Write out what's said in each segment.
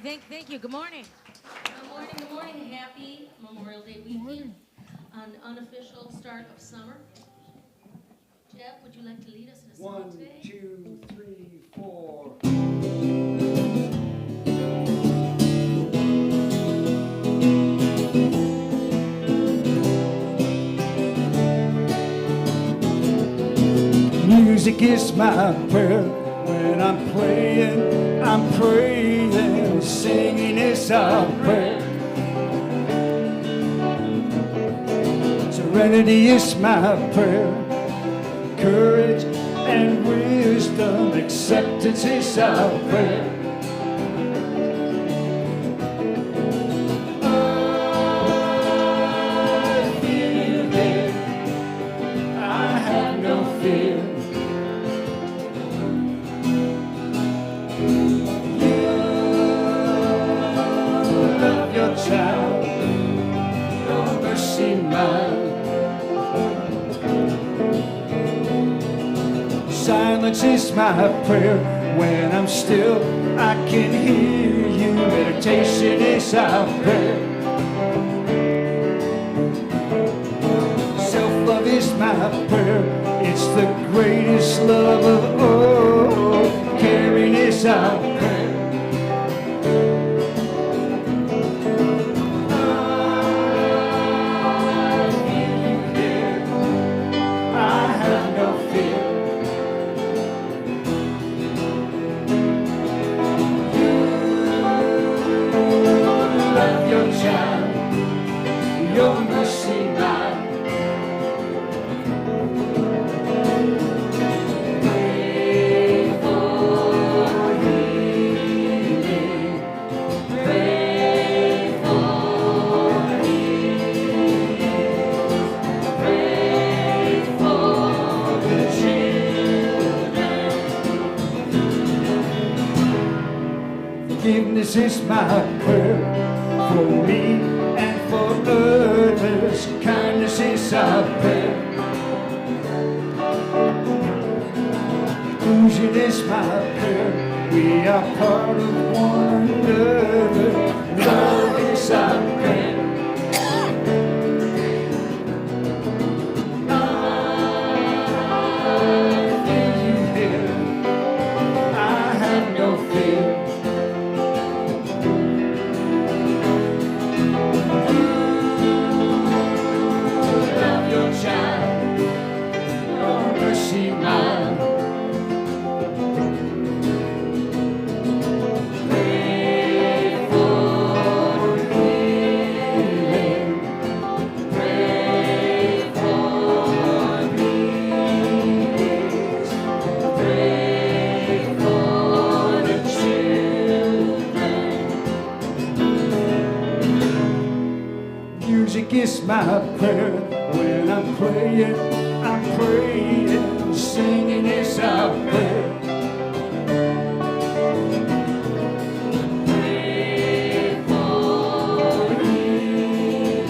Thank you. Good morning. Good morning. Happy Memorial Day weekend. An unofficial start of summer. Jeff, would you like to lead us in a song today? 1, 2, 3, 4. Music is my prayer. When I'm playing, I'm praying. Singing is our prayer. Serenity is my prayer. Courage and wisdom, acceptance is our prayer. I feel it. I have no fear. Love your child, your mercy mine. Silence is my prayer. When I'm still, I can hear you. Meditation is our prayer. Self-love is my prayer. It's the greatest love of all. Caring is our prayer. Forgiveness is my prayer for me and for others. Kindness is our prayer. Inclusion is my prayer. We are part of one another. Love is our prayer. I feel you here. I have no fear. Music is my prayer. When I'm praying, singing is our prayer. Pray for healing,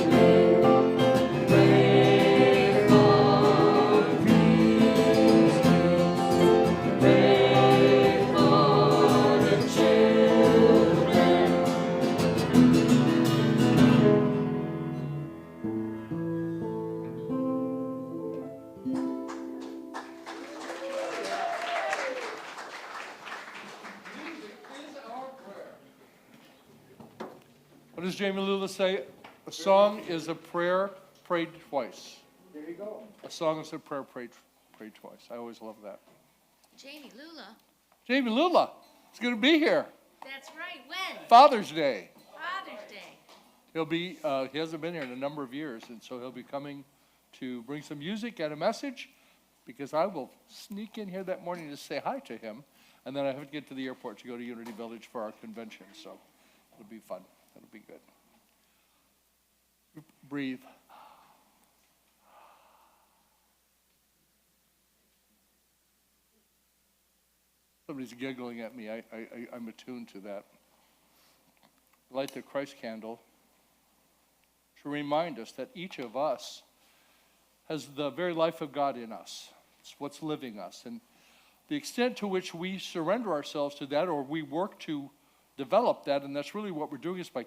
pray for peace, pray for the children. What does Jamie Lula say? A song is a prayer prayed twice. There you go. A song is a prayer prayed twice. I always love that. Jamie Lula. Jamie Lula is going to be here. That's right. When? Father's Day. Father's Day. He'll be. He hasn't been here in a number of years, and so he'll be coming to bring some music and a message. Because I will sneak in here that morning to say hi to him, and then I have to get to the airport to go to Unity Village for our convention. So it'll be fun. It'll be good. Breathe. Somebody's giggling at me. I'm attuned to that. Light the Christ candle to remind us that each of us has the very life of God in us. It's what's living us. And the extent to which we surrender ourselves to that, or we work to develop that, and that's really what we're doing, is by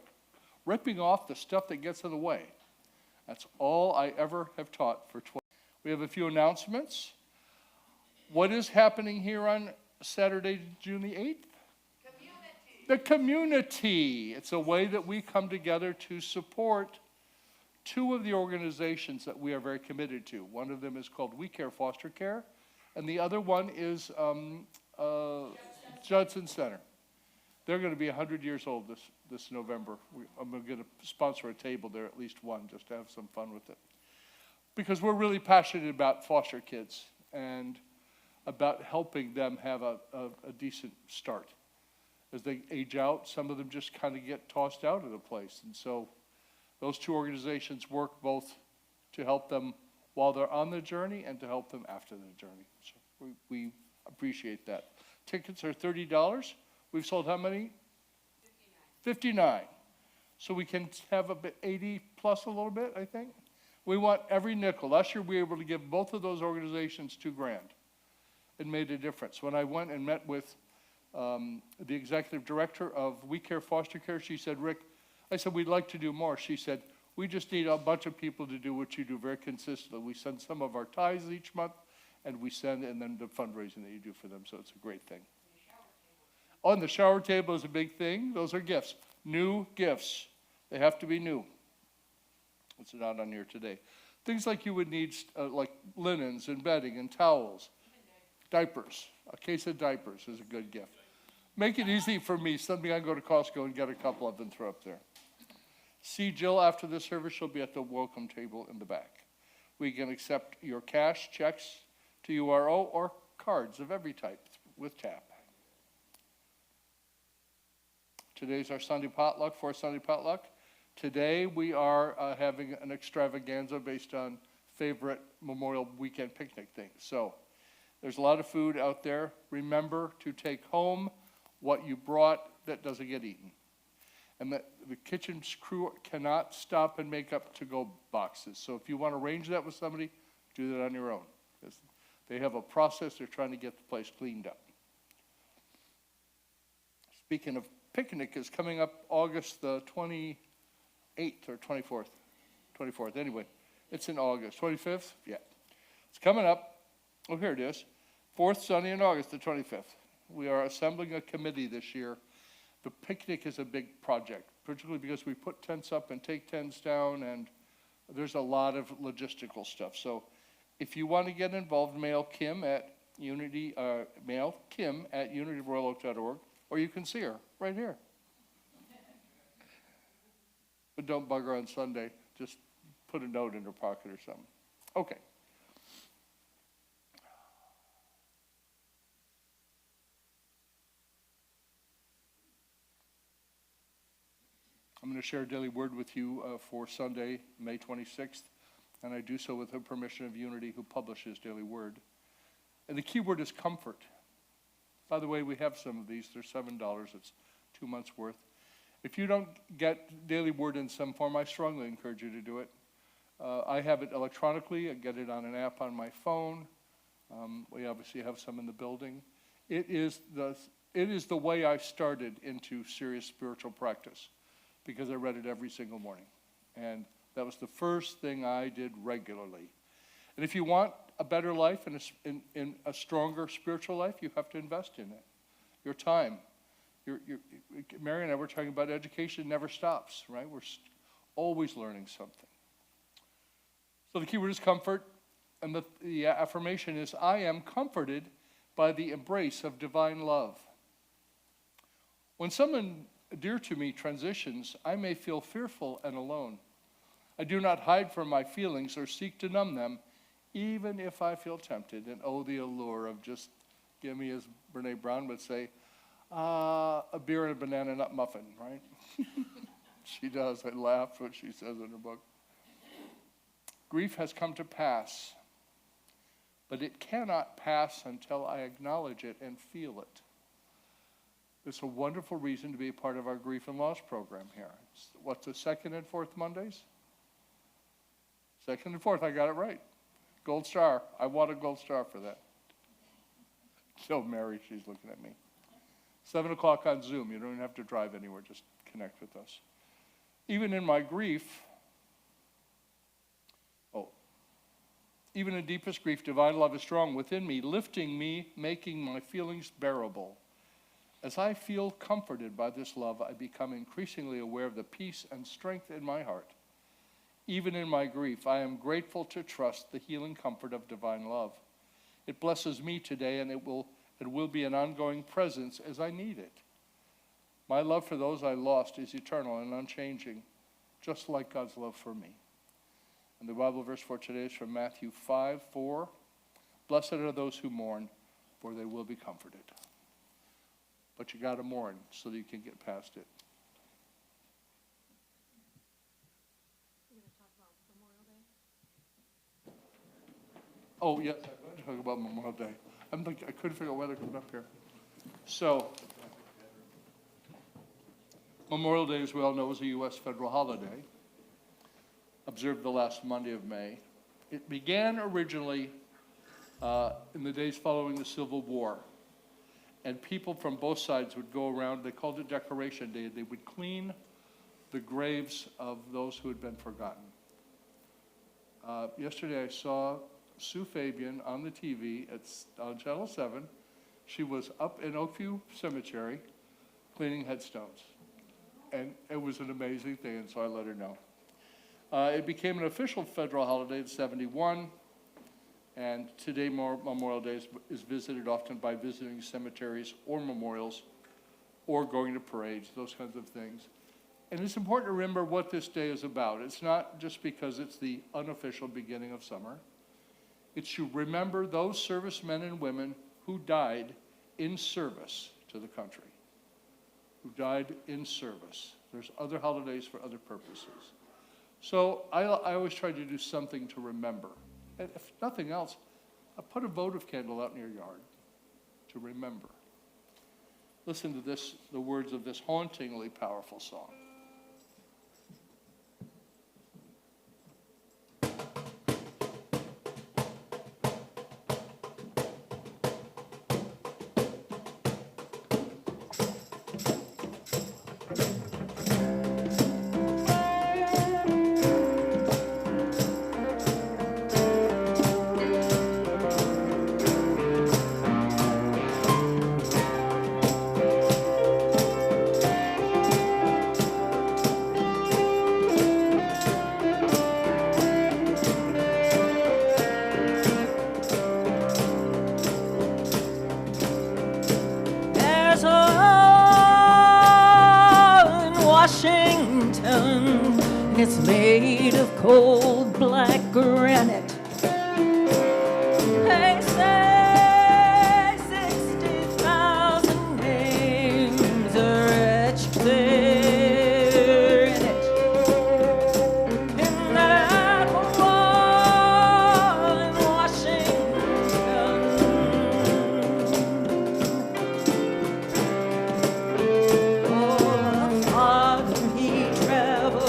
ripping off the stuff that gets in the way. That's all I ever have taught for 20. We have a few announcements. What is happening here on Saturday, June the 8th? The community. It's a way that we come together to support two of the organizations that we are very committed to. One of them is called We Care Foster Care, and the other one is Judson Center. They're going to be 100 years old this November. I'm going to sponsor a table there, at least one, just to have some fun with it. Because we're really passionate about foster kids and about helping them have a decent start. As they age out, some of them just kind of get tossed out of the place. And so those two organizations work both to help them while they're on the journey and to help them after the journey. So we appreciate that. Tickets are $30. We've sold how many? 59. So we can have a bit 80 plus a little bit, I think. We want every nickel. Last year we were able to give both of those organizations $2,000. It made a difference. When I went and met with the executive director of We Care Foster Care, she said, Rick, I said, we'd like to do more. She said, we just need a bunch of people to do what you do very consistently. We send some of our tithes each month, and we send, and then the fundraising that you do for them. So it's a great thing. Oh, and the shower table is a big thing. Those are gifts. New gifts. They have to be new. It's not on here today. Things like you would need, like linens and bedding and towels. Diapers. A case of diapers is a good gift. Make it easy for me. Something I can go to Costco and get a couple of them and throw up there. See Jill after the service. She'll be at the welcome table in the back. We can accept your cash, checks to URO, or cards of every type with tap. Today's our Sunday potluck, fourth Sunday potluck. Today we are having an extravaganza based on favorite Memorial Weekend picnic things. So there's a lot of food out there. Remember to take home what you brought that doesn't get eaten. And the kitchen's crew cannot stop and make up to-go boxes. So if you want to arrange that with somebody, do that on your own. Because they have a process. They're trying to get the place cleaned up. Speaking of picnic, is coming up August the 28th or 24th. 24th, anyway. It's in August. 25th? Yeah. It's coming up. Oh, here it is. Fourth Sunday in August, the 25th. We are assembling a committee this year. The picnic is a big project, particularly because we put tents up and take tents down, and there's a lot of logistical stuff. So if you want to get involved, mail Kim at unityroyaloak.org, or you can see her right here. But don't bug her on Sunday. Just put a note in her pocket or something. Okay. I'm going to share a daily word with you for Sunday, May 26th, and I do so with the permission of Unity, who publishes Daily Word. And the key word is comfort. By the way, we have some of these. They're $7. It's 2 months' worth. If you don't get Daily Word in some form, I strongly encourage you to do it. I have it electronically. I get it on an app on my phone. We obviously have some in the building. It is the way I started into serious spiritual practice, because I read it every single morning. And that was the first thing I did regularly. And if you want a better life and in a stronger spiritual life, you have to invest in it. Your time. Mary and I were talking about education never stops, right? We're always learning something. So the key word is comfort. And the affirmation is, I am comforted by the embrace of divine love. When someone dear to me transitions, I may feel fearful and alone. I do not hide from my feelings or seek to numb them, even if I feel tempted. And oh, the allure of just give me, as Brene Brown would say, a beer and a banana nut muffin, right? She does. I laugh what she says in her book. Grief has come to pass, but it cannot pass until I acknowledge it and feel it. It's a wonderful reason to be a part of our grief and loss program here. What's the second and fourth Mondays? Second and fourth, I got it right. Gold star. I want a gold star for that. So Mary, she's looking at me. 7 o'clock on Zoom. You don't even have to drive anywhere. Just connect with us. Even in my grief, even in deepest grief, divine love is strong within me, lifting me, making my feelings bearable. As I feel comforted by this love, I become increasingly aware of the peace and strength in my heart. Even in my grief, I am grateful to trust the healing comfort of divine love. It blesses me today, and it will be an ongoing presence as I need it. My love for those I lost is eternal and unchanging, just like God's love for me. And the Bible verse for today is from Matthew 5:4. Blessed are those who mourn, for they will be comforted. But you got to mourn so that you can get past it. We're going to talk about Memorial Day. Oh, yes, I'm going to talk about Memorial Day. I couldn't figure out whether to come up here. So, Memorial Day, as we all know, is a U.S. federal holiday, observed the last Monday of May. It began originally in the days following the Civil War, and people from both sides would go around. They called it Decoration Day. They would clean the graves of those who had been forgotten. Yesterday I saw Sue Fabian on the TV on Channel 7. She was up in Oakview Cemetery cleaning headstones. And it was an amazing thing, and so I let her know. It became an official federal holiday in '71, and today Memorial Day is visited often by visiting cemeteries or memorials or going to parades, those kinds of things. And it's important to remember what this day is about. It's not just because it's the unofficial beginning of summer. It's to remember those servicemen and women who died in service to the country, who died in service. There's other holidays for other purposes. So I always try to do something to remember. And if nothing else, I put a votive candle out in your yard to remember. Listen to this, the words of this hauntingly powerful song. It's made of cold black granite. They say 60,000 names are etched there in it. In that wall in Washington. Oh, the father, he traveled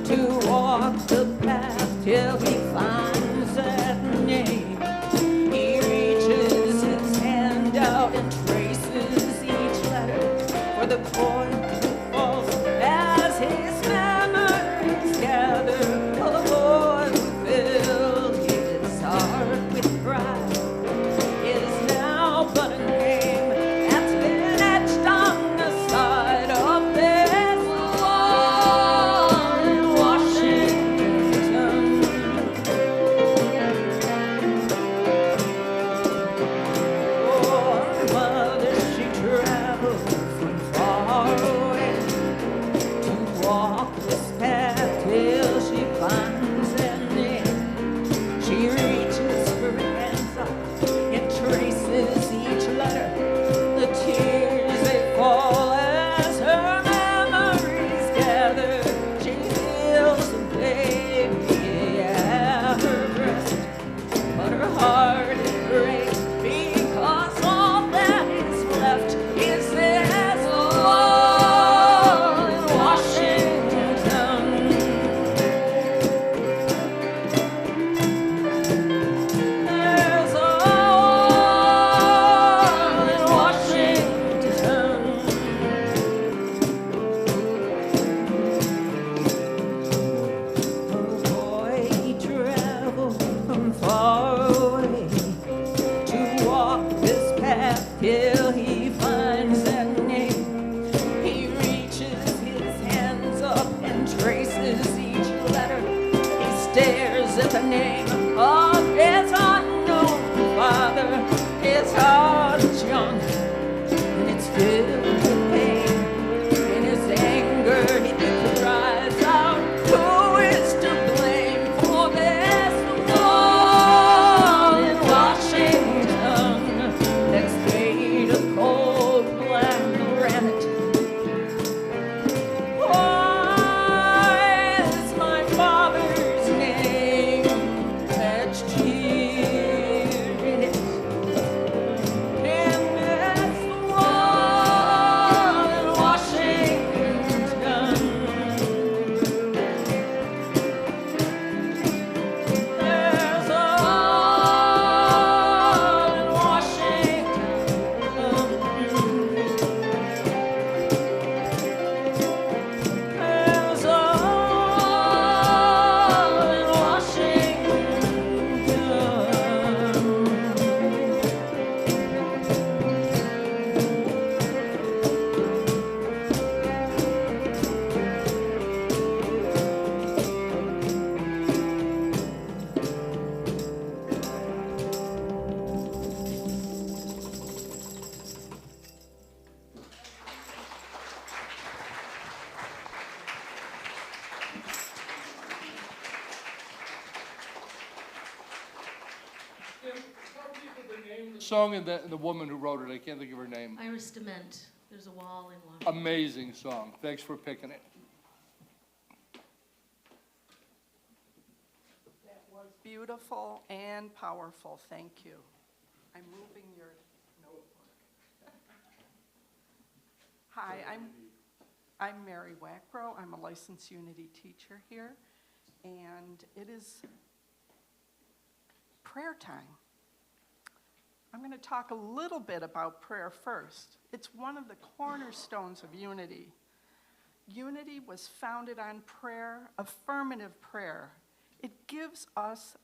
to walk the path till he finds that name. He reaches his hand out and traces each letter for the point that falls as his memories gather. Oh, the boy who filled his heart with pride is now but a name that's been etched on the side of this wall in Washington. the name of his unknown Father. His heart is young and it's filled with pain. In his anger he cries out, who is to blame for this war in Washington that's made of cold black granite? Why is my father's name etched here in it? In this wall in Washington, there's a wall in Washington. There's a wall in Song and the woman who wrote it, I can't think of her name. Iris Dement, there's a wall in Washington. Amazing song. Thanks for picking it. That was beautiful and powerful. Thank you. I'm moving your notebook. Hi, I'm Mary Wackbrough. I'm a licensed Unity teacher here, and it is prayer time. I'm going to talk a little bit about prayer first. It's one of the cornerstones of Unity. Unity was founded on prayer, affirmative prayer. It gives us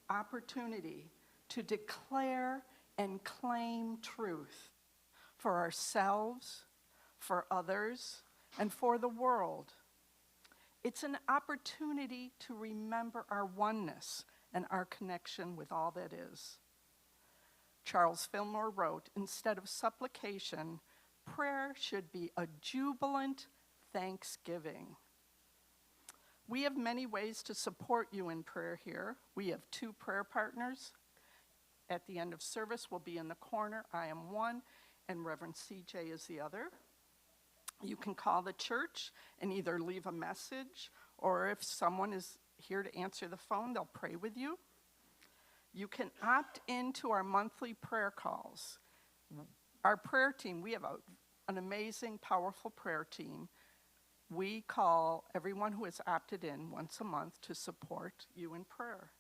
opportunity to declare and claim truth for ourselves, for others, and for the world. It's an opportunity to remember our oneness and our connection with all that is. Charles Fillmore wrote, instead of supplication, prayer should be a jubilant thanksgiving. We have many ways to support you in prayer here. We have 2 prayer partners. At the end of service, we'll be in the corner. I am one, and Reverend CJ is the other. You can call the church and either leave a message, or if someone is here to answer the phone, they'll pray with you. You can opt into our monthly prayer calls. Our prayer team, we have an amazing, powerful prayer team. We call everyone who has opted in once a month to support you in prayer.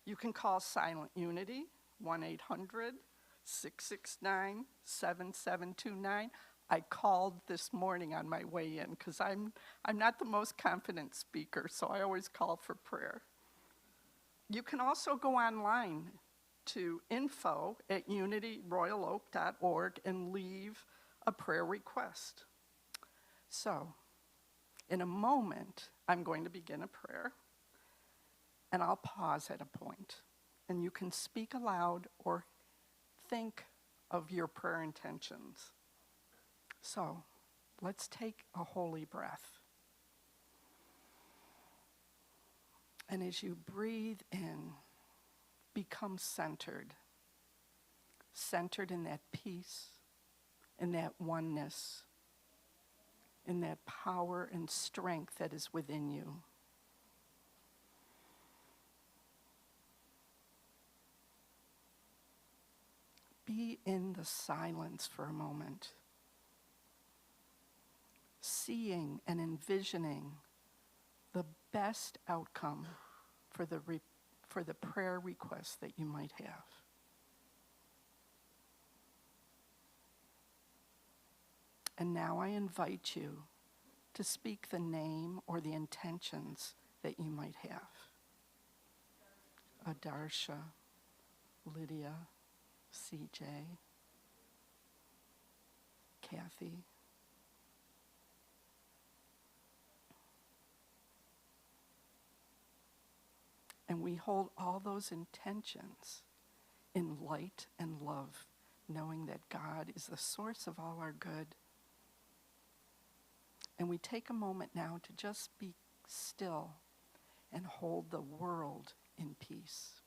You can call Silent Unity, 1-800-669-7729. I called this morning on my way in because I'm not the most confident speaker, so I always call for prayer. You can also go online to info@unityroyaloak.org and leave a prayer request. So, in a moment, I'm going to begin a prayer, and I'll pause at a point, and you can speak aloud or think of your prayer intentions. So, let's take a holy breath. And as you breathe in, become centered. Centered in that peace, in that oneness, in that power and strength that is within you. Be in the silence for a moment, seeing and envisioning the best outcome for the prayer request that you might have. And now I invite you to speak the name or the intentions that you might have. Adarsha, Lydia, CJ, Kathy. And we hold all those intentions in light and love, knowing that God is the source of all our good. And we take a moment now to just be still and hold the world in peace.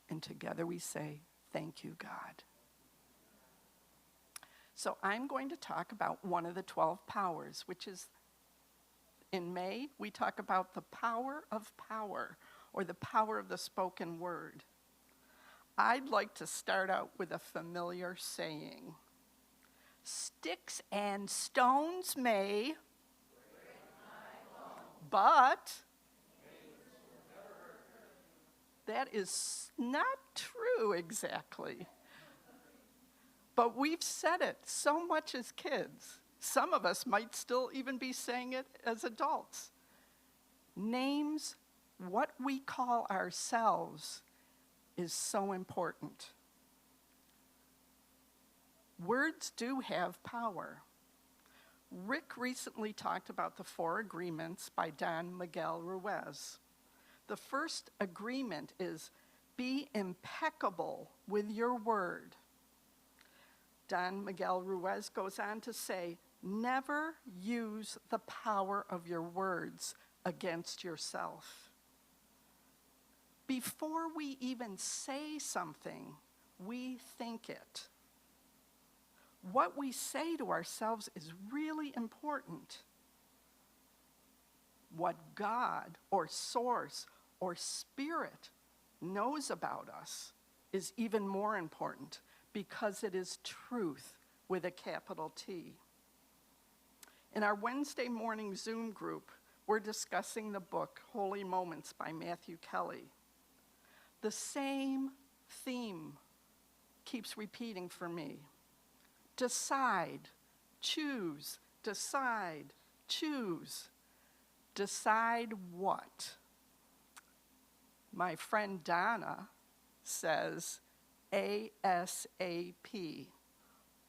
And together we say, thank you, God. So I'm going to talk about one of the 12 powers, which is, in May, we talk about the power of power, or the power of the spoken word. I'd like to start out with a familiar saying. Sticks and stones may, but that is not true exactly. But we've said it so much as kids. Some of us might still even be saying it as adults. Names, what we call ourselves, is so important. Words do have power. Rick recently talked about the 4 agreements by Don Miguel Ruiz. The first agreement is be impeccable with your word. Don Miguel Ruiz goes on to say, never use the power of your words against yourself. Before we even say something, we think it. What we say to ourselves is really important. What God or source or spirit knows about us is even more important, because it is truth with a capital T. In our Wednesday morning Zoom group, we're discussing the book Holy Moments by Matthew Kelly. The same theme keeps repeating for me. Decide, choose, decide, choose. Decide what? My friend Donna says, ASAP,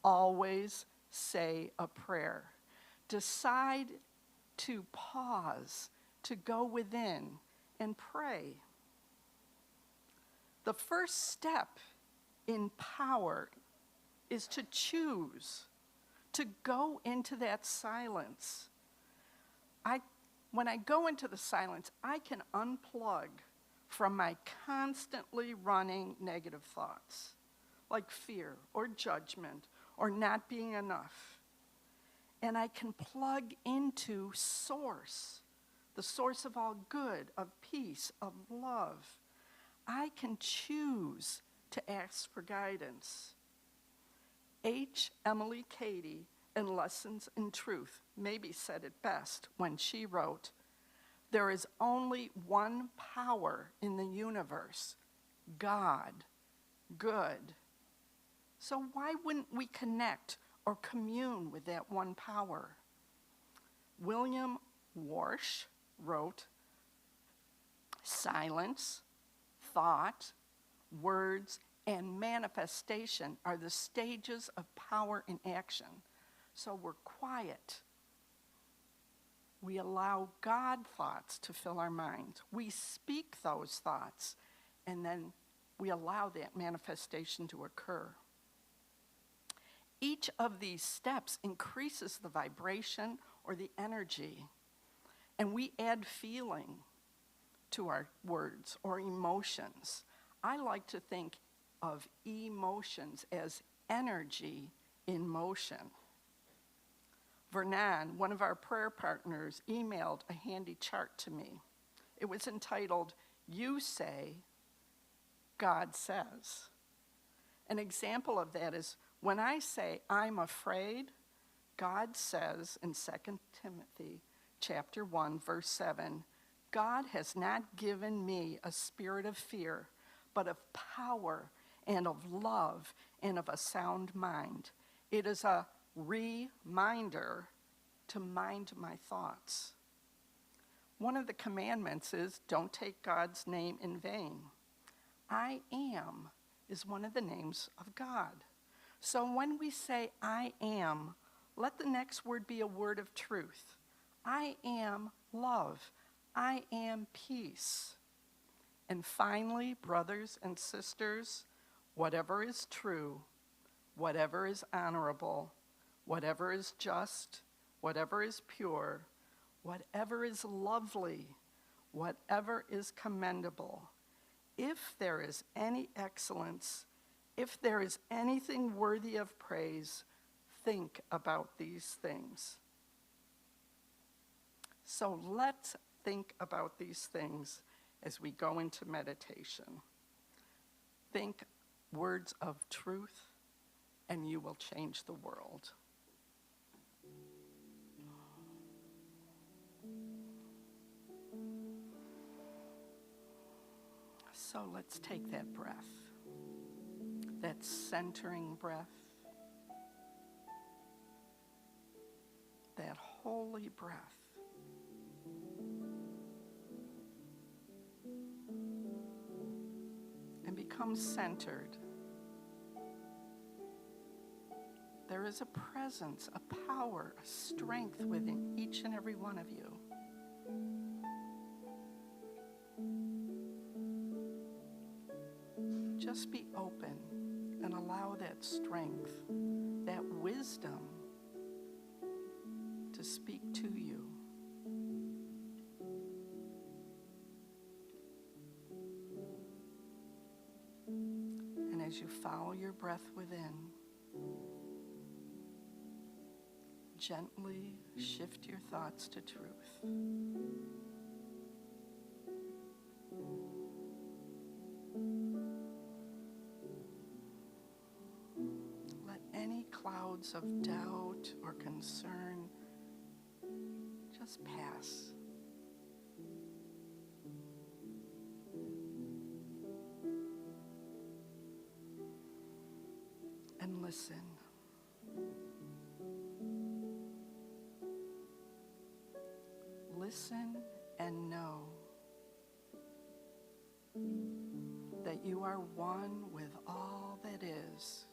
always say a prayer. Decide to pause, to go within and pray. The first step in power is to choose, to go into that silence. When I go into the silence, I can unplug from my constantly running negative thoughts, like fear or judgment or not being enough. And I can plug into source, the source of all good, of peace, of love. I can choose to ask for guidance. H. Emily Cady, in Lessons in Truth, maybe said it best when she wrote, there is only one power in the universe, God, good. So why wouldn't we connect or commune with that one power? William Warsh wrote, silence, thought, words, and manifestation are the stages of power in action. So we're quiet. We allow God thoughts to fill our minds. We speak those thoughts, and then we allow that manifestation to occur. Each of these steps increases the vibration or the energy, and we add feeling to our words or emotions. I like to think of emotions as energy in motion. Brene, one of our prayer partners, emailed a handy chart to me. It was entitled, You Say, God Says. An example of that is when I say I'm afraid, God says in 2 Timothy chapter 1, verse 7, God has not given me a spirit of fear, but of power and of love and of a sound mind. It is a reminder to mind my thoughts. One of the commandments is don't take God's name in vain. I am is one of the names of God. So when we say I am, let the next word be a word of truth. I am love. I am peace. And finally, brothers and sisters, whatever is true, whatever is honorable, whatever is just, whatever is pure, whatever is lovely, whatever is commendable, if there is any excellence, if there is anything worthy of praise, think about these things. So let's think about these things as we go into meditation. Think words of truth, and you will change the world. So let's take that breath, that centering breath, that holy breath. And become centered. There is a presence, a power, a strength within each and every one of you. Just be open and allow that strength, that wisdom to speak to you. And as you follow your breath within, gently shift your thoughts to truth. Let any clouds of doubt or concern just pass. And listen. Listen and know that you are one with all that is.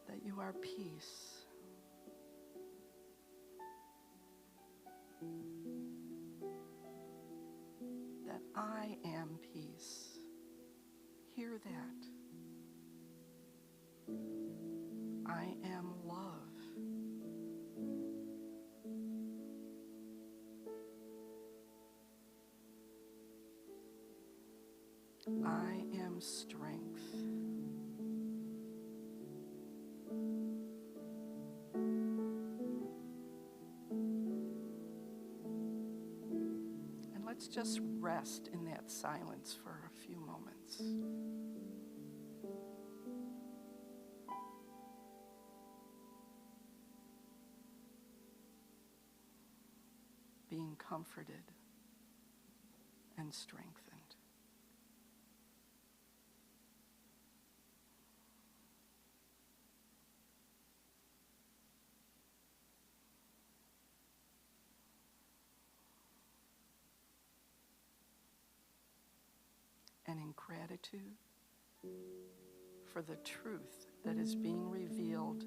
That you are peace. That I am peace. Hear that. I am love. I am strength. And let's just rest in that silence for a few moments. Being comforted and strengthened. And in gratitude for the truth that is being revealed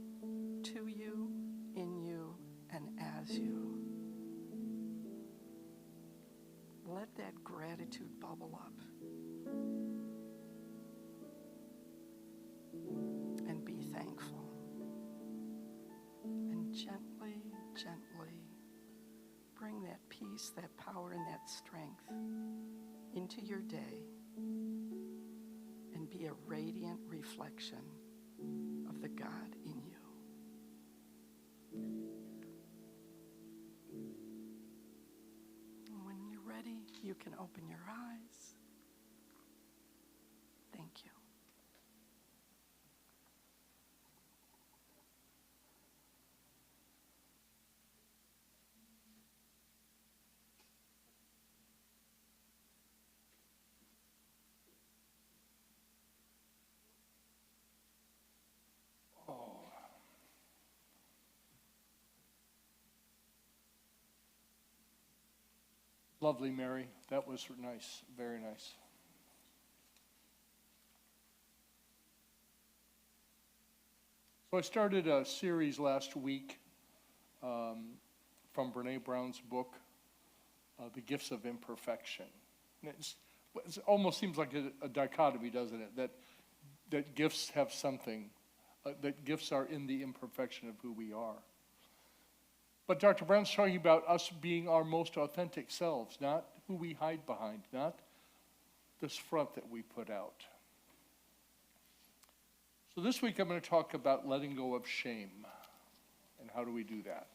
to you, in you, and as you. Let that gratitude bubble up. And be thankful. And gently, gently bring that peace, that power, and that strength into your day. And be a radiant reflection of the God in you. And when you're ready, you can open your eyes. Thank you. Lovely, Mary. That was nice, very nice. So I started a series last week from Brene Brown's book, The Gifts of Imperfection. And it almost seems like a dichotomy, doesn't it? That gifts have something, that gifts are in the imperfection of who we are. But Dr. Brown's talking about us being our most authentic selves, not who we hide behind, not this front that we put out. So this week I'm going to talk about letting go of shame and how do we do that.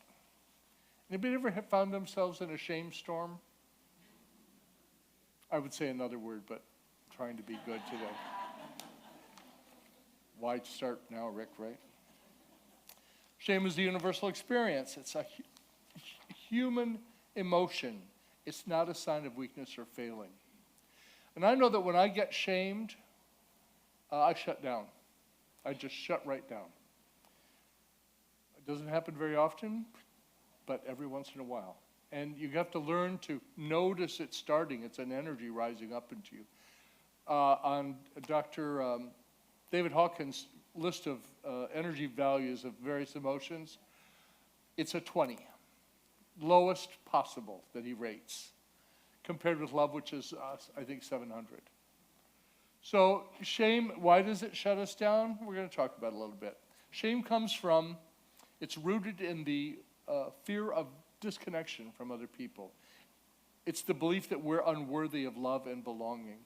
Anybody ever have found themselves in a shame storm? I would say another word, but I'm trying to be good today. Why start now, Rick, right? Shame is the universal experience. It's a human emotion. It's not a sign of weakness or failing. And I know that when I get shamed, I shut down. I just shut right down. It doesn't happen very often, but every once in a while. And you have to learn to notice it starting. It's an energy rising up into you. On Dr. David Hawkins' list of energy values of various emotions, it's a 20. Lowest possible that he rates, compared with love, which is, I think, 700. So shame, why does it shut us down? We're going to talk about it a little bit. Shame comes from, it's rooted in the fear of disconnection from other people. It's the belief that we're unworthy of love and belonging.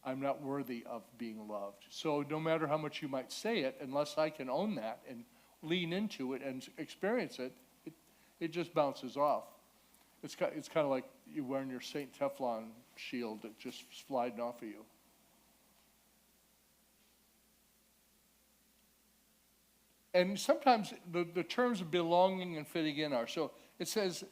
I'm not worthy of being loved. So no matter how much you might say it, unless I can own that and lean into it and experience it, it just bounces off. It's kind of like you wearing your Saint Teflon shield that just sliding off of you. And sometimes the terms of belonging and fitting in are. So it says,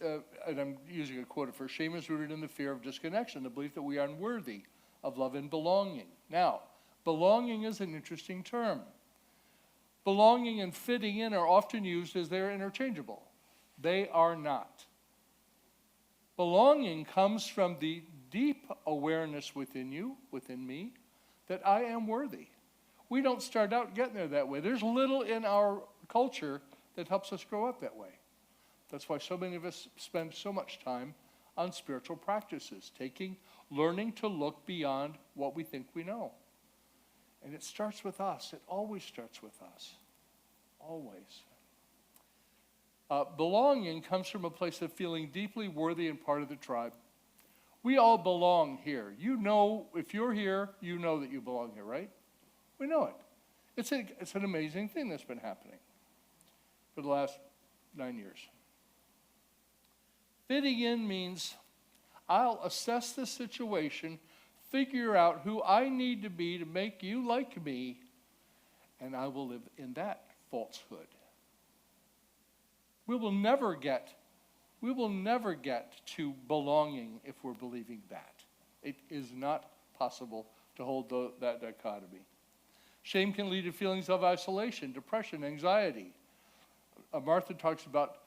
and I'm using a quote for, shame is rooted in the fear of disconnection, the belief that we are unworthy of love and belonging. Now, belonging is an interesting term. Belonging and fitting in are often used as they're interchangeable. They are not. Belonging comes from the deep awareness within you, within me, that I am worthy. We don't start out getting there that way. There's little in our culture that helps us grow up that way. That's why so many of us spend so much time on spiritual practices, learning to look beyond what we think we know. And it starts with us. It always starts with us. Always. Belonging comes from a place of feeling deeply worthy and part of the tribe. We all belong here. You know, if you're here, you know that you belong here, right? We know it. It's an amazing thing that's been happening for the last 9 years. Fitting in means I'll assess the situation, figure out who I need to be to make you like me, and I will live in that falsehood. We will never get to belonging if we're believing that. It is not possible to hold that dichotomy. Shame can lead to feelings of isolation, depression, anxiety. Martha talks about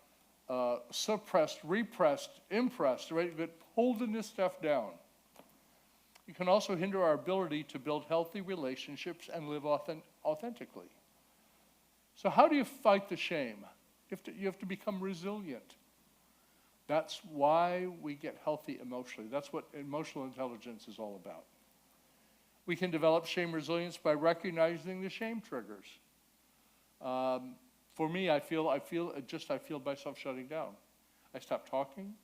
suppressed, repressed, impressed, right? But holding this stuff down. It can also hinder our ability to build healthy relationships and live authentically. So how do you fight the shame? You have to become resilient. That's why we get healthy emotionally. That's what emotional intelligence is all about. We can develop shame resilience by recognizing the shame triggers. For me, I feel myself shutting down. I stop talking,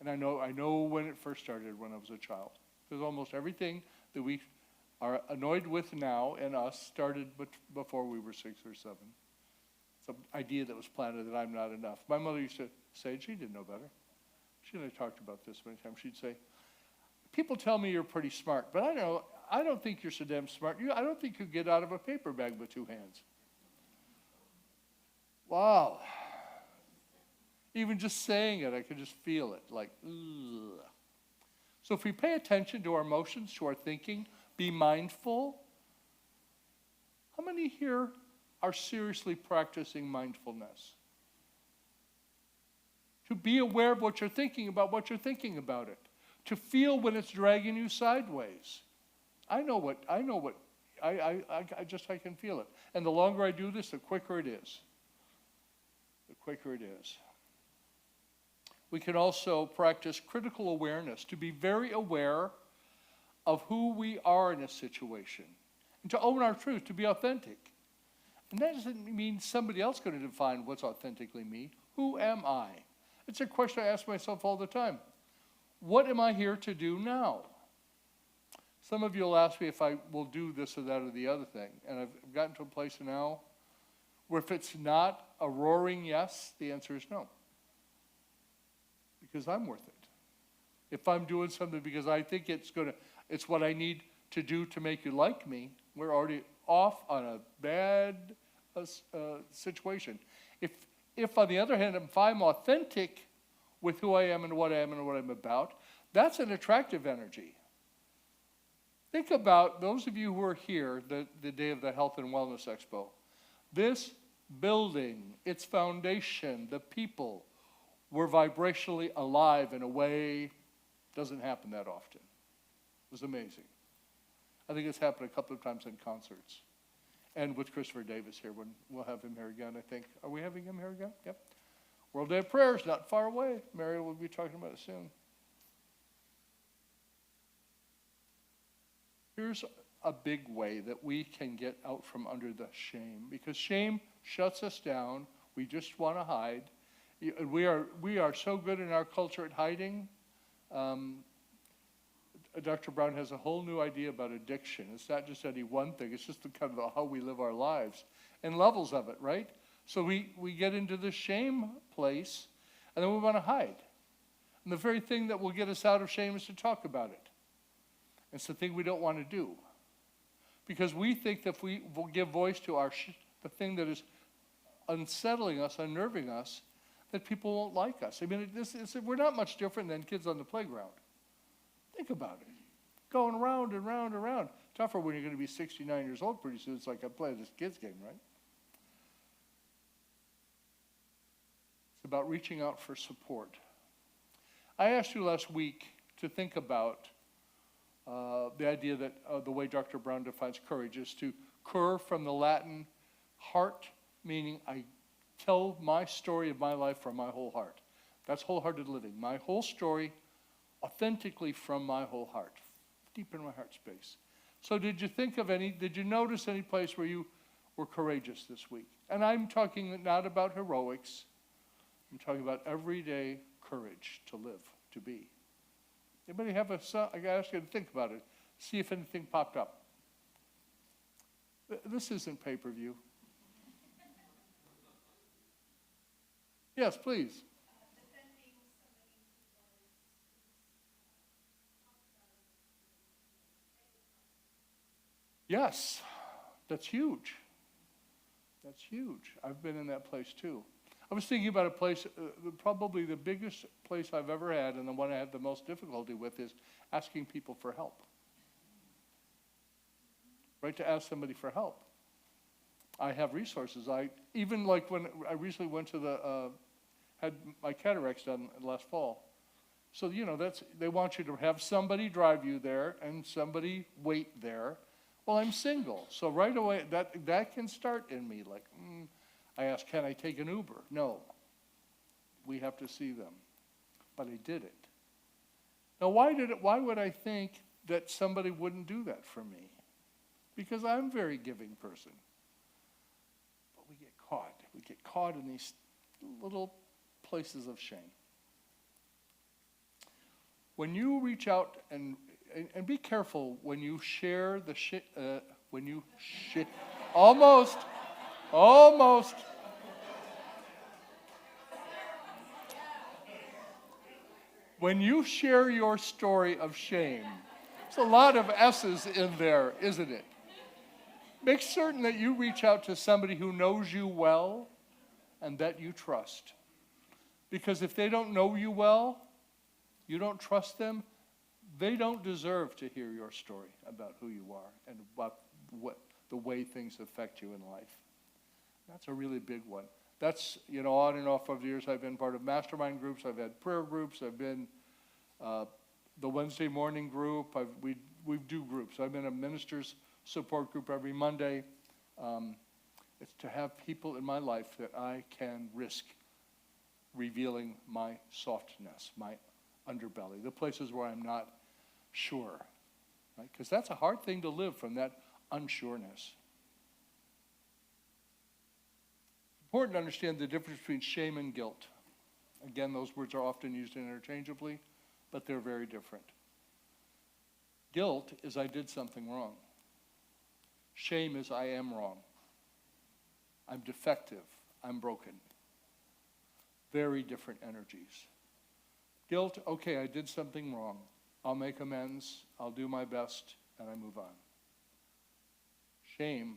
and I know when it first started when I was a child. Because almost everything that we are annoyed with now in us started before we were 6 or 7. Some idea that was planted that I'm not enough. My mother used to say, and she didn't know better. She and I talked about this many times. She'd say, people tell me you're pretty smart, but I don't think you're so damn smart. I don't think you get out of a paper bag with 2 hands. Wow. Even just saying it, I could just feel it, like, ugh. So if we pay attention to our emotions, to our thinking, be mindful. How many here are seriously practicing mindfulness? To be aware of what you're thinking about it. To feel when it's dragging you sideways. I can feel it. And the longer I do this, the quicker it is. The quicker it is. We can also practice critical awareness, to be very aware of who we are in a situation, and to own our truth, to be authentic. And that doesn't mean somebody else going to define what's authentically me. Who am I? It's a question I ask myself all the time. What am I here to do now? Some of you will ask me if I will do this or that or the other thing. And I've gotten to a place now where if it's not a roaring yes, the answer is no. Because I'm worth it. If I'm doing something because I think it's what I need to do to make you like me, we're already off on a bad situation. If on the other hand, if I'm authentic with who I am and what I'm about, that's an attractive energy. Think about those of you who are here the day of the Health and Wellness Expo. This building, its foundation, the people were vibrationally alive in a way doesn't happen that often. It was amazing. I think it's happened a couple of times in concerts. And with Christopher Davis here, when we'll have him here again, I think. Are we having him here again? Yep. World Day of Prayer is not far away. Mary will be talking about it soon. Here's a big way that we can get out from under the shame, because shame shuts us down. We just want to hide. We are so good in our culture at hiding. Dr. Brown has a whole new idea about addiction. It's not just any one thing. It's just kind of how we live our lives and levels of it, right? So we get into the shame place, and then we want to hide. And the very thing that will get us out of shame is to talk about it. It's the thing we don't want to do. Because we think that if we will give voice to the thing that is unsettling us, unnerving us, that people won't like us. I mean, we're not much different than kids on the playground. Think about it. Going round and round and round. Tougher when you're going to be 69 years old pretty soon. It's like I'm playing this kid's game, right? It's about reaching out for support. I asked you last week to think about the idea that the way Dr. Brown defines courage is to cur from the Latin heart, meaning I tell my story of my life from my whole heart. That's wholehearted living. My whole story authentically from my whole heart, deep in my heart space. So did you notice any place where you were courageous this week? And I'm talking not about heroics. I'm talking about everyday courage to live, to be. Anybody have I ask you to think about it. See if anything popped up. This isn't pay-per-view. Yes, please. Yes, that's huge. That's huge. I've been in that place too. I was thinking about a place, probably the biggest place I've ever had, and the one I had the most difficulty with, is asking people for help. Right, to ask somebody for help. I have resources. Even like when I recently went to had my cataracts done last fall. So, they want you to have somebody drive you there and somebody wait there. Well, I'm single, so right away that can start in me. Like, I asked, can I take an Uber? No. We have to see them. But I did it. Now, why would I think that somebody wouldn't do that for me? Because I'm a very giving person. But we get caught. We get caught in these little places of shame. When you reach out and be careful when you share almost. When you share your story of shame, there's a lot of S's in there, isn't it? Make certain that you reach out to somebody who knows you well and that you trust. Because if they don't know you well, you don't trust them, they don't deserve to hear your story about who you are and about the way things affect you in life. That's a really big one. That's, on and off over the years. I've been part of mastermind groups. I've had prayer groups. I've been the Wednesday morning group. We do groups. I've been a minister's support group every Monday. It's to have people in my life that I can risk revealing my softness, my underbelly, the places where I'm not sure, right? Because that's a hard thing to live from, that unsureness. Important to understand the difference between shame and guilt. Again, those words are often used interchangeably, but they're very different. Guilt is I did something wrong. Shame is I am wrong. I'm defective. I'm broken. Very different energies. Guilt, okay, I did something wrong. I'll make amends. I'll do my best, and I move on. Shame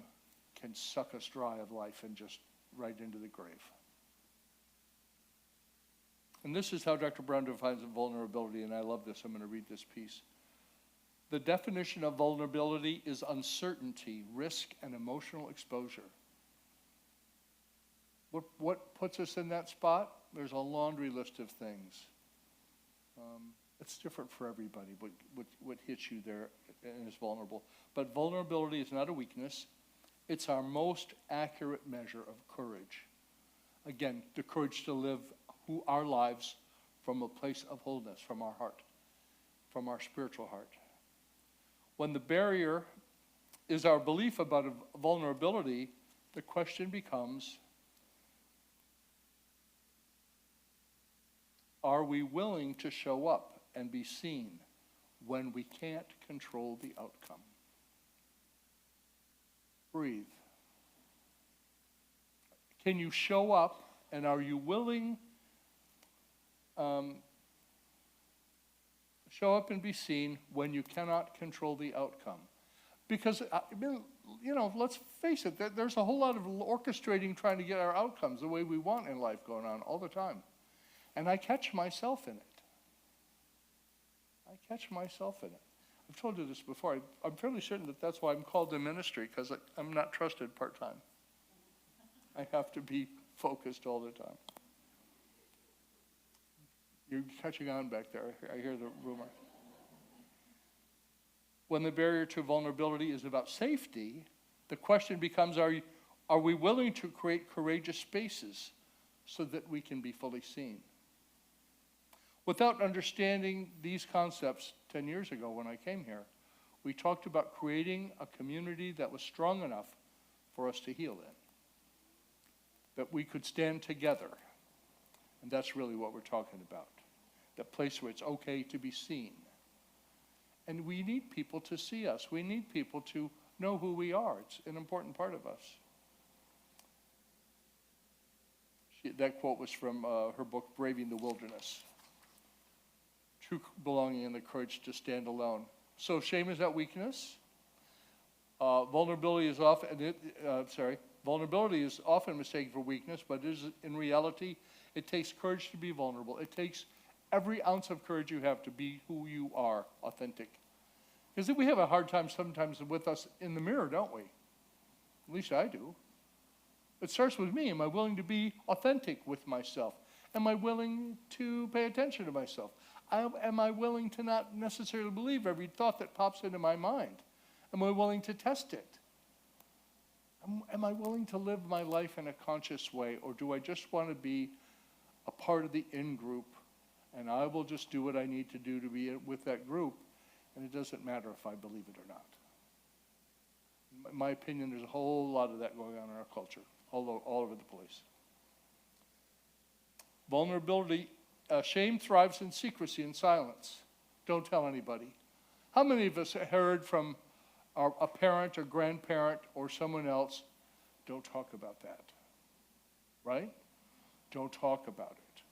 can suck us dry of life and just right into the grave. And this is how Dr. Brown defines vulnerability, and I love this. I'm going to read this piece. The definition of vulnerability is uncertainty, risk, and emotional exposure. What puts us in that spot? There's a laundry list of things. It's different for everybody, what hits you there and is vulnerable. But vulnerability is not a weakness. It's our most accurate measure of courage. Again, the courage to live our lives from a place of wholeness, from our heart, from our spiritual heart. When the barrier is our belief about a vulnerability, the question becomes, are we willing to show up and be seen when we can't control the outcome? Breathe. Can you show up, and are you willing show up and be seen when you cannot control the outcome? Because, let's face it, there's a whole lot of orchestrating trying to get our outcomes the way we want in life going on all the time. And I catch myself in it. I've told you this before. I'm fairly certain that that's why I'm called to ministry, because I'm not trusted part-time. I have to be focused all the time. You're catching on back there. I hear the rumor. When the barrier to vulnerability is about safety, the question becomes, are we willing to create courageous spaces so that we can be fully seen? Without understanding these concepts 10 years ago when I came here, we talked about creating a community that was strong enough for us to heal in, that we could stand together. And that's really what we're talking about, that place where it's okay to be seen. And we need people to see us. We need people to know who we are. It's an important part of us. That quote was from her book, Braving the Wilderness. True belonging and the courage to stand alone. So shame is not weakness. Vulnerability is often mistaken for weakness, but in reality, it takes courage to be vulnerable. It takes every ounce of courage you have to be who you are, authentic. Because we have a hard time sometimes with us in the mirror, don't we? At least I do. It starts with me. Am I willing to be authentic with myself? Am I willing to pay attention to myself? Am I willing to not necessarily believe every thought that pops into my mind? Am I willing to test it? Am I willing to live my life in a conscious way, or do I just want to be a part of the in-group, and I will just do what I need to do to be with that group, and it doesn't matter if I believe it or not? In my opinion, there's a whole lot of that going on in our culture, all over the place. Vulnerability, shame thrives in secrecy and silence. Don't tell anybody. How many of us heard from a parent or grandparent or someone else, don't talk about that, right? Don't talk about it.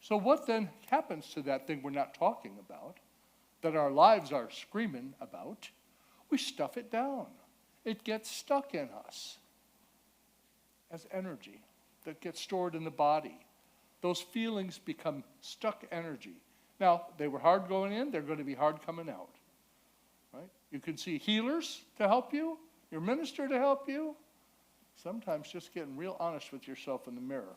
So what then happens to that thing we're not talking about, that our lives are screaming about? We stuff it down. It gets stuck in us as energy that gets stored in the body. Those feelings become stuck energy. Now, they were hard going in, they're going to be hard coming out. Right? You can see healers to help you, your minister to help you, sometimes just getting real honest with yourself in the mirror.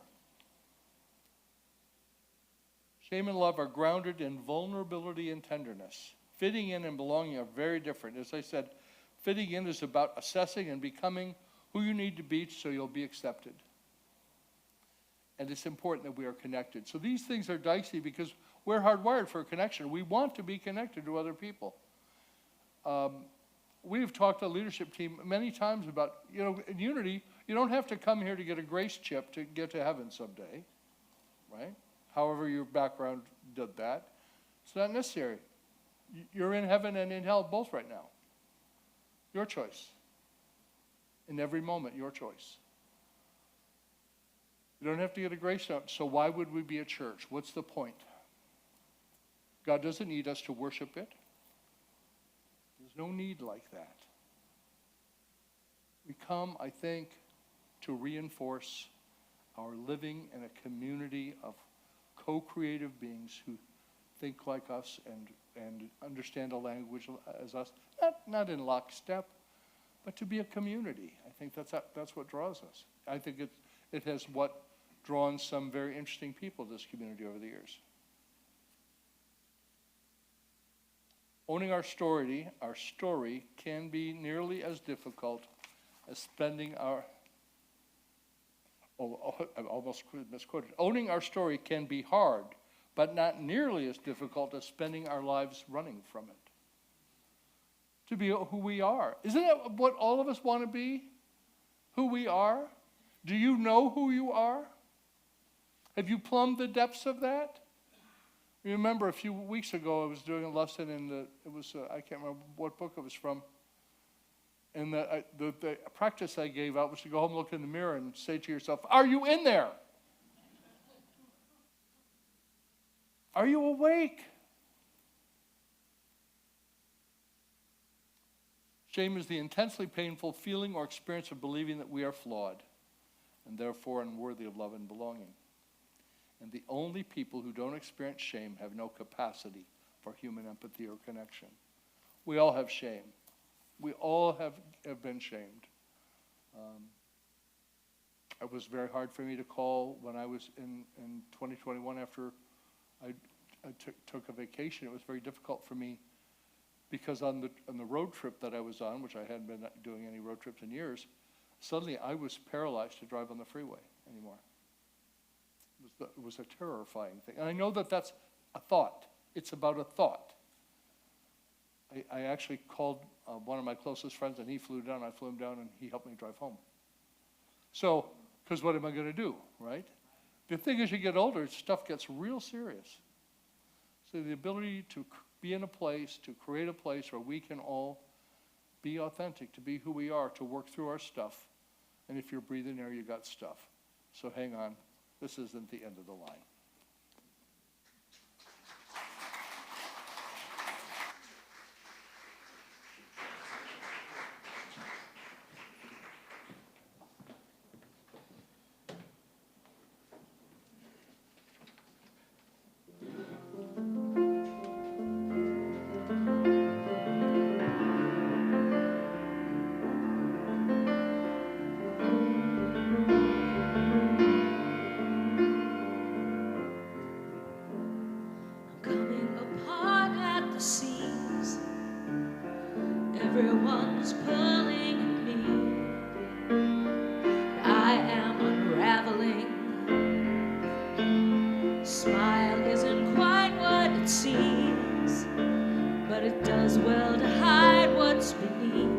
Shame and love are grounded in vulnerability and tenderness. Fitting in and belonging are very different. As I said, fitting in is about assessing and becoming who you need to be so you'll be accepted. And it's important that we are connected. So these things are dicey because we're hardwired for a connection. We want to be connected to other people. We've talked to the leadership team many times about, in unity, you don't have to come here to get a grace chip to get to heaven someday, right? However your background did that. It's not necessary. You're in heaven and in hell both right now. Your choice. In every moment, your choice. You don't have to get a grace note, so why would we be a church? What's the point? God doesn't need us to worship it. There's no need like that. We come, I think, to reinforce our living in a community of co-creative beings who think like us and understand a language as us, not in lockstep, but to be a community. I think that's what draws us. I think it has what drawn some very interesting people to this community over the years. Owning our story can be nearly as difficult as spending our, I almost misquoted. Owning our story can be hard, but not nearly as difficult as spending our lives running from it. To be who we are. Isn't that what all of us want to be? Who we are? Do you know who you are? Have you plumbed the depths of that? You remember a few weeks ago I was doing a lesson I can't remember what book it was from. And the practice I gave out was to go home, look in the mirror, and say to yourself, are you in there? Are you awake? Shame is the intensely painful feeling or experience of believing that we are flawed and therefore unworthy of love and belonging. And the only people who don't experience shame have no capacity for human empathy or connection. We all have shame. We all have been shamed. It was very hard for me to call when I was in 2021 after I took a vacation. It was very difficult for me because on the road trip that I was on, which I hadn't been doing any road trips in years, suddenly I was paralyzed to drive on the freeway anymore. It was a terrifying thing. And I know that that's a thought. It's about a thought. I actually called one of my closest friends, and he flew down. I flew him down, and he helped me drive home. So, because what am I going to do, right? The thing is, you get older, stuff gets real serious. So the ability to be in a place, to create a place where we can all be authentic, to be who we are, to work through our stuff. And if you're breathing air, you got stuff. So hang on. This isn't the end of the line. Everyone's pulling at me. I am unraveling. Smile isn't quite what it seems, but it does well to hide what's beneath.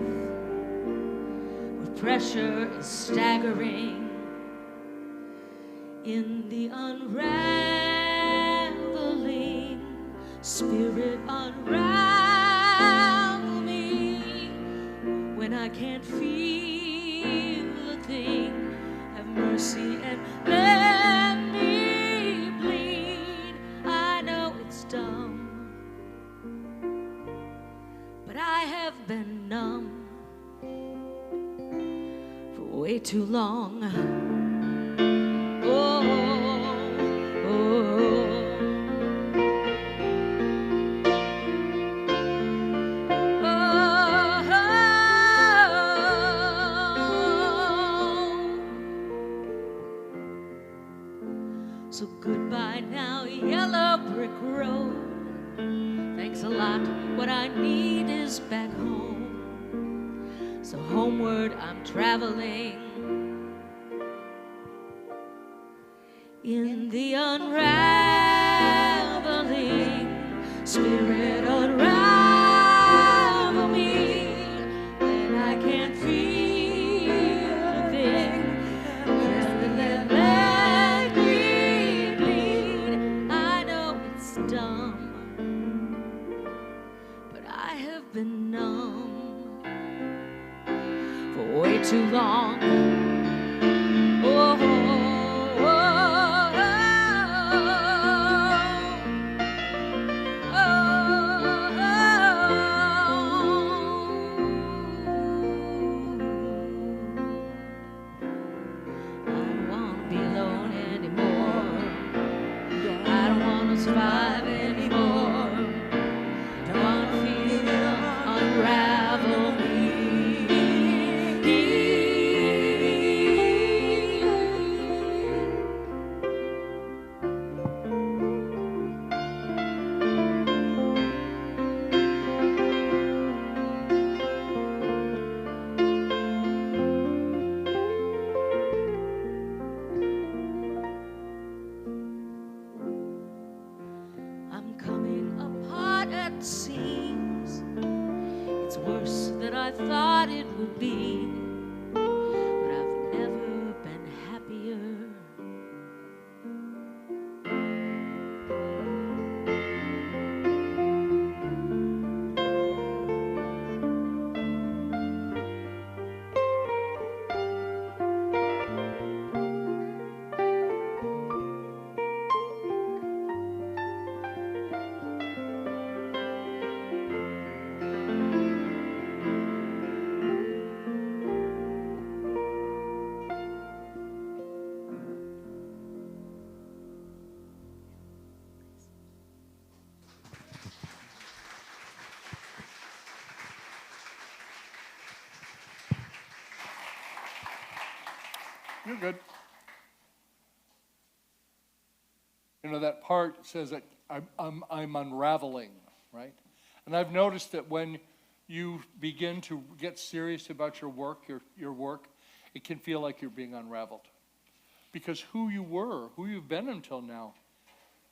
Where pressure is staggering in the unraveling, spirit unraveling. When I can't feel a thing, have mercy and let me bleed. I know it's dumb, but I have been numb for way too long. Oh, oh. goodbye now, yellow brick road. Thanks a lot, what I need is back home. So homeward I'm traveling in the unraveling spirit. Unravel me when I can't feel a thing. Let me bleed. I know it's dumb, but I have been numb for way too long. Oh, oh, I don't wanna be alone anymore. I don't wanna survive anymore. Don't wanna feel unravel me. I'm coming apart at the seams. It's worse than I thought it would be, but I've never been happier. You're good. You know, that part says that I'm unraveling, right? And I've noticed that when you begin to get serious about your work, it can feel like you're being unraveled. Because who you were, who you've been until now,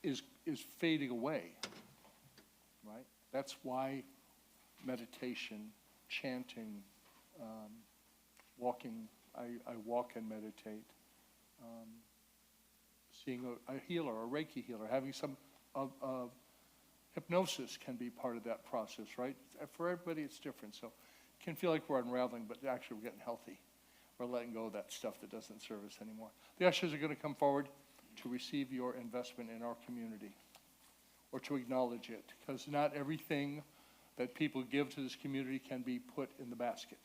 is fading away, right? That's why meditation, chanting, walking, I walk and meditate, seeing a healer, a Reiki healer, having some hypnosis can be part of that process, right? For everybody, it's different. So it can feel like we're unraveling, but actually we're getting healthy. We're letting go of that stuff that doesn't serve us anymore. The ushers are going to come forward to receive your investment in our community, or to acknowledge it, because not everything that people give to this community can be put in the basket.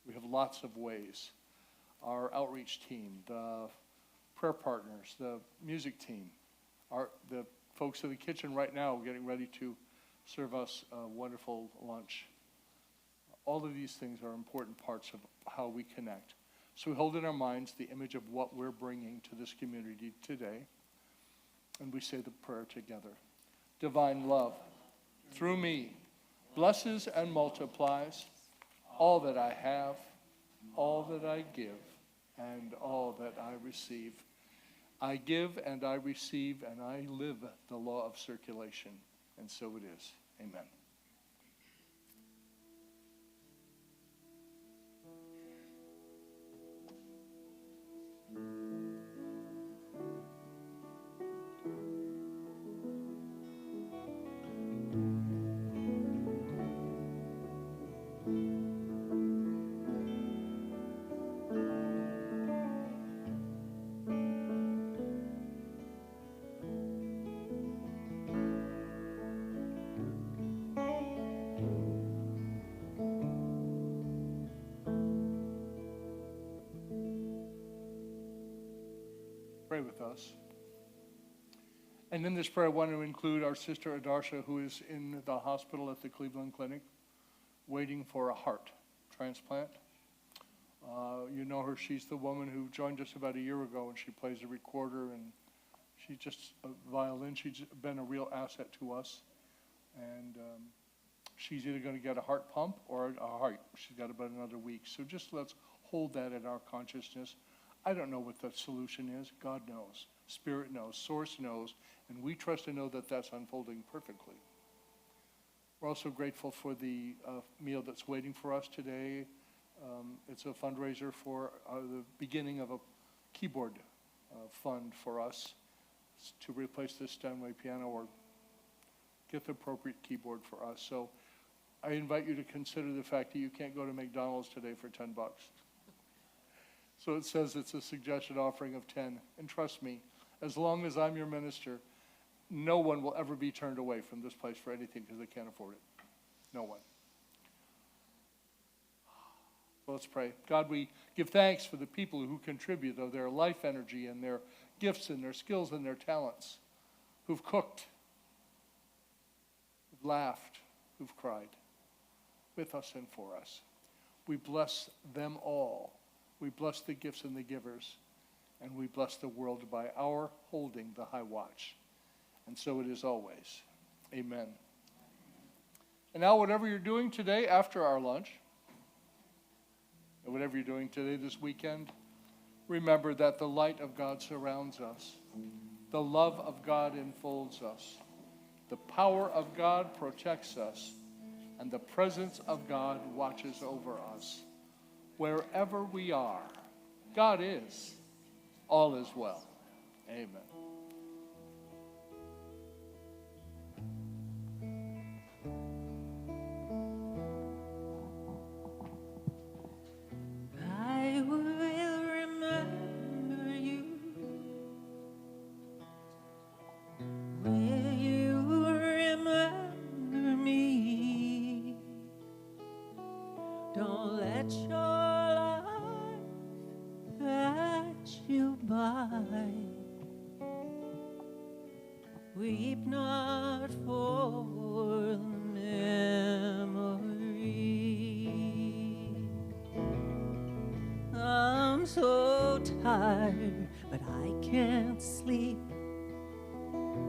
We have lots of ways. Our outreach team, the prayer partners, the music team, the folks in the kitchen right now getting ready to serve us a wonderful lunch. All of these things are important parts of how we connect. So we hold in our minds the image of what we're bringing to this community today, and we say the prayer together. Divine love, through me, blesses and multiplies all that I have, all that I give, and all that I receive. I give and I receive and I live the law of circulation, and so it is. Amen. Pray with us. And in this prayer, I want to include our sister Adarsha, who is in the hospital at the Cleveland Clinic, waiting for a heart transplant. You know her, she's the woman who joined us about a year ago, and she plays a recorder, and she's just a violin. She's been a real asset to us. And she's either going to get a heart pump or a heart. She's got about another week. So just let's hold that in our consciousness. I don't know what the solution is. God knows. Spirit knows. Source knows. And we trust to know that that's unfolding perfectly. We're also grateful for the meal that's waiting for us today. It's a fundraiser for the beginning of a keyboard fund for us to replace this Steinway piano or get the appropriate keyboard for us. So I invite you to consider the fact that you can't go to McDonald's today for $10. So it says it's a suggested offering of 10. And trust me, as long as I'm your minister, no one will ever be turned away from this place for anything because they can't afford it. No one. So let's pray. God, we give thanks for the people who contribute of their life energy and their gifts and their skills and their talents, who've cooked, who've laughed, who've cried with us and for us. We bless them all. We bless the gifts and the givers, and we bless the world by our holding the high watch. And so it is always. Amen. And now whatever you're doing today after our lunch, and whatever you're doing today this weekend, remember that the light of God surrounds us. The love of God enfolds us. The power of God protects us. And the presence of God watches over us. Wherever we are, God is. All is well. Amen. I will remember you. Will you remember me? Don't let your life pass you by. Weep not for the memory. I'm so tired, but I can't sleep.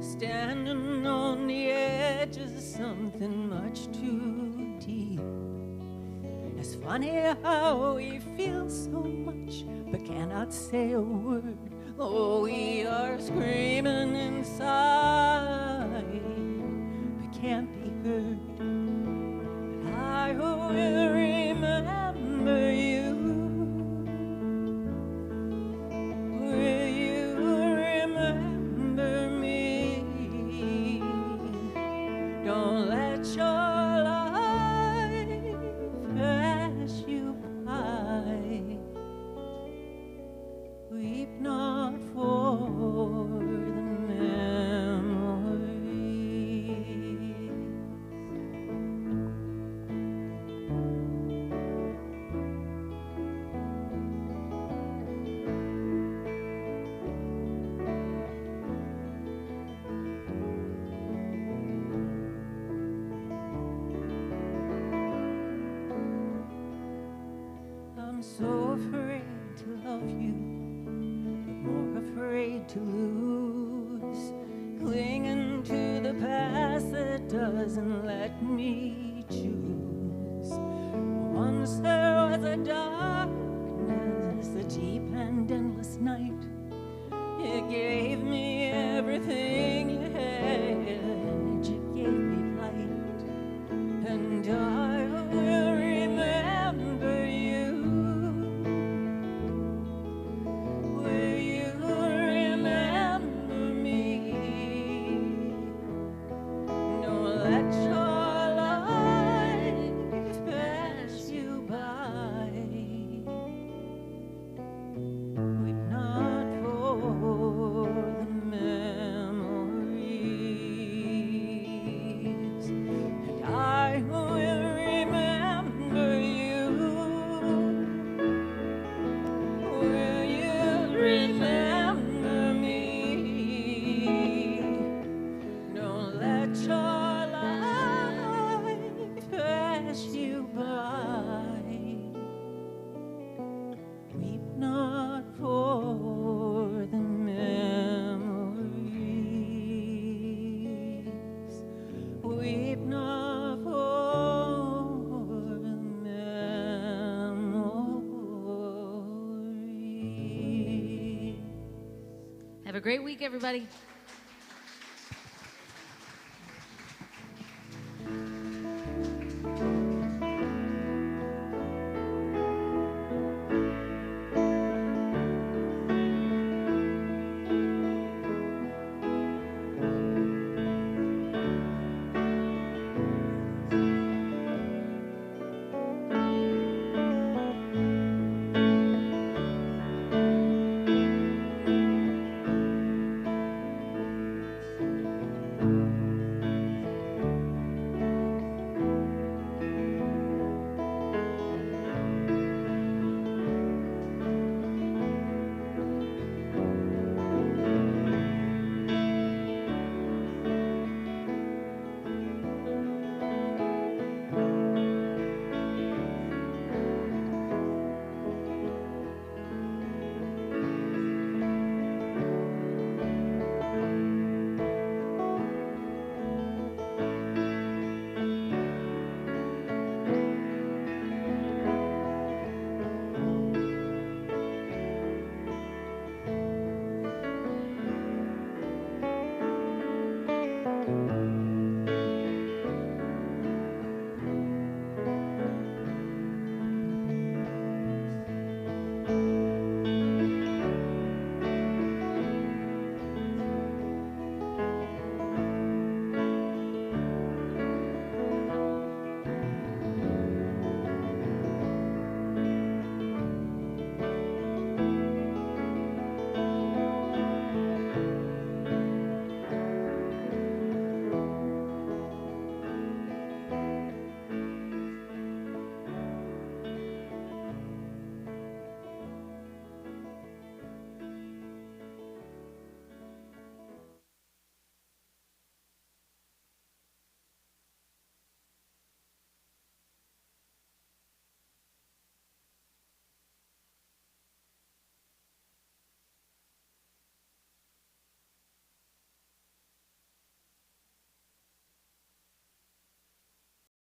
Standing on the edge of something much too deep. It's funny how we feel so much, but cannot say a word. Oh, we are screaming inside, but can't be heard. But I will remember you. Will you remember me? Don't let your life pass you by. Weep not for the memory. I'm so afraid to love you, but more afraid to lose. Clinging to the past that doesn't let me choose. Once there was a darkness, a deep and endless night. It gave me everything you had, you gave me light. And I will remember you. Will you remember me? Don't let your life pass you by. Weep not for the great week, everybody.